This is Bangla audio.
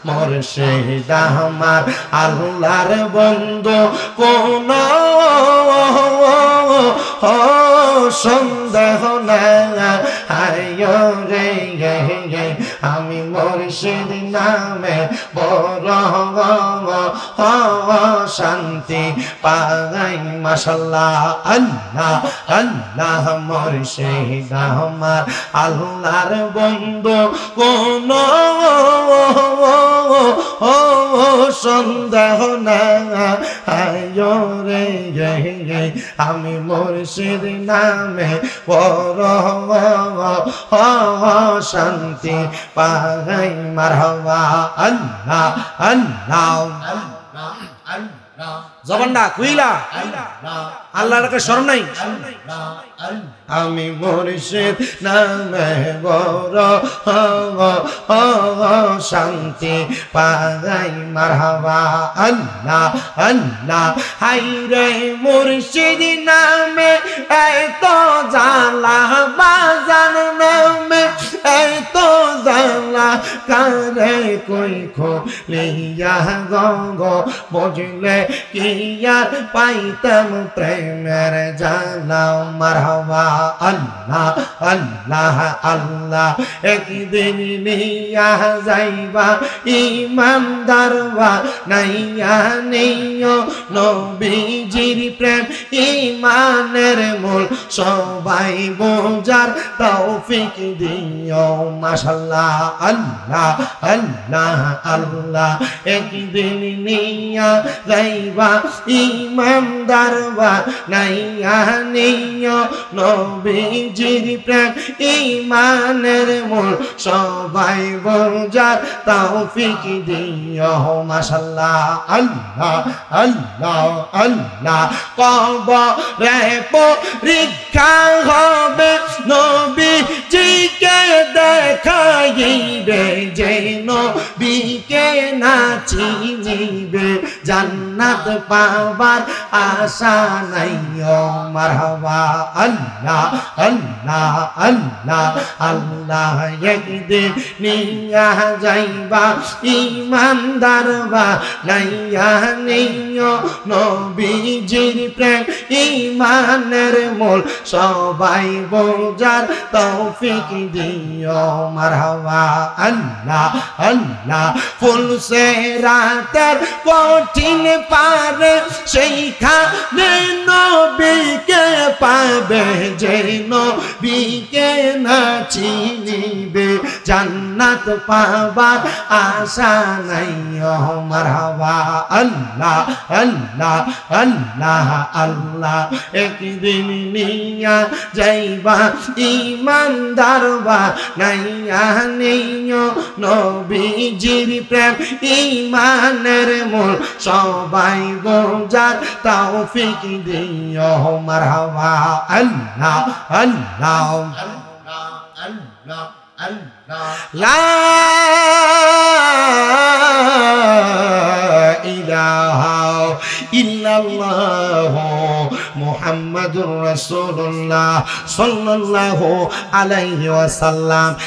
মুর্শিদ আমার আল্লাহর বন্ধু কোন সন্দেহ নাই রে আমি মুর্শিদ নামে বড় শান্তি পাই মাশাআল্লাহ আল্লাহ আল্লাহ মুর্শিদ আমার আল্লাহর বন্ধু কোন সন্দেহ নাই রে আমি মুর্শিদ নামে বড় শান্তি পাই মারহাবা আল্লাহ আল্লাহ জবানটা কুইলা আল্লাহর কাছে শরম নাই আমি মুর্শিদ নামে বড় শান্তি পাই মারহাবা আল্লাহ আল্লাহ হাই রে মুর্শিদ নামে এত জালা বাজার নামে এত জালা কারে কই খলিয়া গঙ্গ বুঝলে কি আর পাইতাম প্রেমের জালা মারহাবা আল্লাহ আল্লাহ আল্লাহ একদিন নিয়া যাইবা ইমানদারবা নাইয়া নেইও নবীজির প্রেম ইমানের মূল সবাই বোঝার তৌফিক দিও মাশাআল্লাহ আল্লাহ আল্লাহ আল্লাহ একদিন নিয়া যাইবা ইমানদারবা নাইয়া নেইও নবীজির প্রেম ইমানের মূল সবাই বোঝার তৌফিক দিও মাশাআল্লাহ আল্লাহ আল্লাহ আল্লাহ কবরে পরীক্ষা হবে নবীজিকে দেখাইবে যে নবীকে না চিনিবে জান্নাত পাবার আশা নাই ও মারহাবা আল্লাহ আল্লাহ আল্লাহ আল্লাহ একদিন নিয়া যাইবা ইমানদারবা নাইয়া নেইও নবীজির প্রেম ইমানের মূল সবাই বোঝার তৌফিক দিও মারহাবা আল্লাহ আল্লাহ ফুলসে রাতের কঠিন পারে সেইখানে নবীকে পাবে যে নবীকে না চিনিবে জান্নাত পাবার আশা নাই ও মারহাবা আল্লাহ আল্লাহ আল্লাহ আল্লাহ একদিন নিয়া যাইবা ইমানদারবা নাইয়া নেইও নবীজির প্রেম ইমানের মূল সবাই বোঝার তৌফিক দিও মারহাবা আল্লাহ আল্লাহ আল্লাহ লা ইলাহা ইল্লাল্লাহ মুহাম্মাদুর রাসূলুল্লাহ সাল্লাল্লাহু আলাইহি ওয়াসাল্লাম